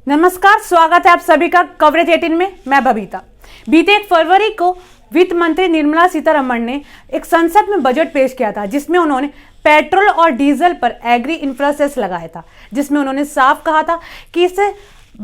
नमस्कार, स्वागत है आप सभी का कवरेज 18 में। मैं बबीता। बीते 1 फरवरी को वित्त मंत्री निर्मला सीतारमण ने एक संसद में बजट पेश किया था, जिसमें उन्होंने पेट्रोल और डीजल पर एग्री इंफ्रा सेस लगाया था, जिसमें उन्होंने साफ कहा था कि इससे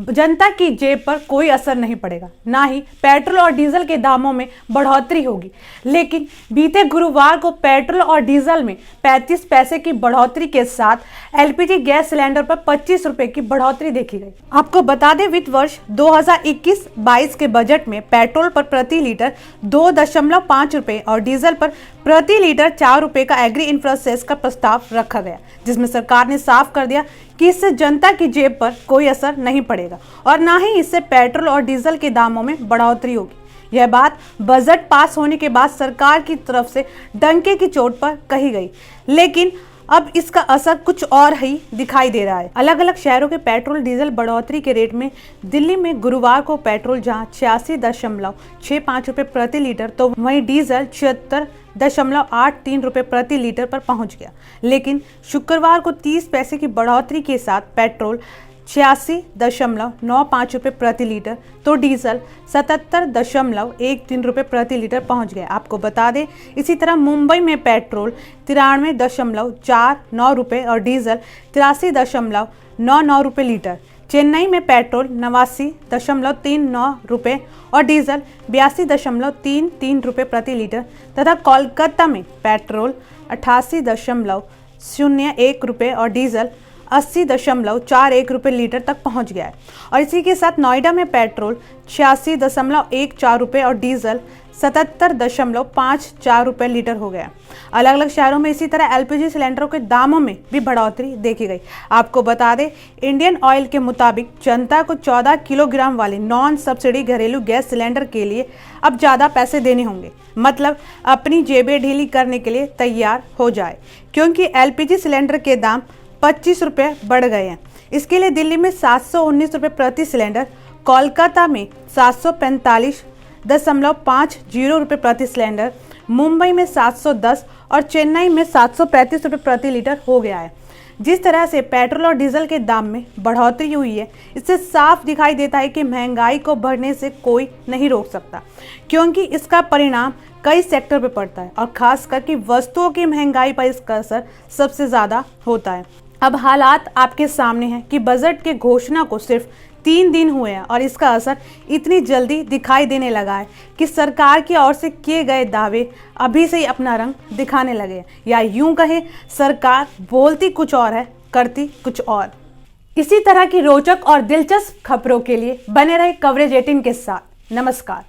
जनता की जेब पर कोई असर नहीं पड़ेगा, ना ही पेट्रोल और डीजल के दामों में बढ़ोतरी होगी। लेकिन बीते गुरुवार को पेट्रोल और डीजल में 35 पैसे की बढ़ोतरी के साथ एलपीजी गैस सिलेंडर पर 25 रुपए की बढ़ोतरी देखी गई। आपको बता दें, वित्त वर्ष 2021-22 के बजट में पेट्रोल पर प्रति लीटर 2.5 रुपए और डीजल पर प्रति लीटर 4 रुपए का एग्री इंफ्रा सेस का प्रस्ताव रखा गया, जिसमें सरकार ने साफ कर दिया कि इससे जनता की जेब पर कोई असर नहीं पड़ेगा और ना ही इससे पेट्रोल और डीजल के दामों में बढ़ोतरी होगी। यह बात बजट पास होने के बाद सरकार की तरफ से डंके की चोट पर कही गई, लेकिन अब इसका असर कुछ और ही दिखाई दे रहा है। अलग अलग शहरों के पेट्रोल डीजल बढ़ोतरी के रेट में दिल्ली में गुरुवार को पेट्रोल जहां 86.65 रुपए प्रति लीटर, तो वहीं डीजल 76.83 रुपए प्रति लीटर पर पहुंच गया। लेकिन शुक्रवार को 30 पैसे की बढ़ोतरी के साथ पेट्रोल 86.95 रुपए प्रति लीटर, तो डीजल 77.13 रुपए प्रति लीटर पहुंच गया। आपको बता दें, इसी तरह मुंबई में पेट्रोल 93.49 रुपए और डीजल 83.99 रुपए लीटर, चेन्नई में पेट्रोल 89.39 रुपए और डीजल 82.33 रुपए प्रति लीटर तथा कोलकाता में पेट्रोल 88.01 रुपए और डीजल 80.41 रुपए लीटर तक पहुंच गया है। और इसी के साथ नोएडा में पेट्रोल 86.14 रुपए और डीजल 77.54 रुपए लीटर हो गया। अलग अलग शहरों में इसी तरह एलपीजी सिलेंडरों के दामों में भी बढ़ोतरी देखी गई। आपको बता दें, इंडियन ऑयल के मुताबिक जनता को 14 किलोग्राम वाले नॉन सब्सिडी घरेलू गैस सिलेंडर के लिए अब ज़्यादा पैसे देने होंगे। मतलब अपनी जेबें ढीली करने के लिए तैयार हो जाए, क्योंकि एलपीजी सिलेंडर के दाम 25 रुपये बढ़ गए हैं। इसके लिए दिल्ली में 719 रुपये प्रति सिलेंडर, कोलकाता में 745.50 रुपये प्रति सिलेंडर, मुंबई में 710 और चेन्नई में 735 रुपये प्रति लीटर हो गया है। जिस तरह से पेट्रोल और डीजल के दाम में बढ़ोतरी हुई है, इससे साफ दिखाई देता है कि महंगाई को बढ़ने से कोई नहीं रोक सकता, क्योंकि इसका परिणाम कई सेक्टर पर पड़ता है और खास करके वस्तुओं की महंगाई पर इसका असर सबसे ज़्यादा होता है। अब हालात आपके सामने हैं कि बजट के घोषणा को सिर्फ 3 दिन हुए हैं और इसका असर इतनी जल्दी दिखाई देने लगा है कि सरकार की ओर से किए गए दावे अभी से ही अपना रंग दिखाने लगे हैं, या यूं कहें, सरकार बोलती कुछ और है, करती कुछ और। इसी तरह की रोचक और दिलचस्प खबरों के लिए बने रहे कवरेज 18 के साथ। नमस्कार।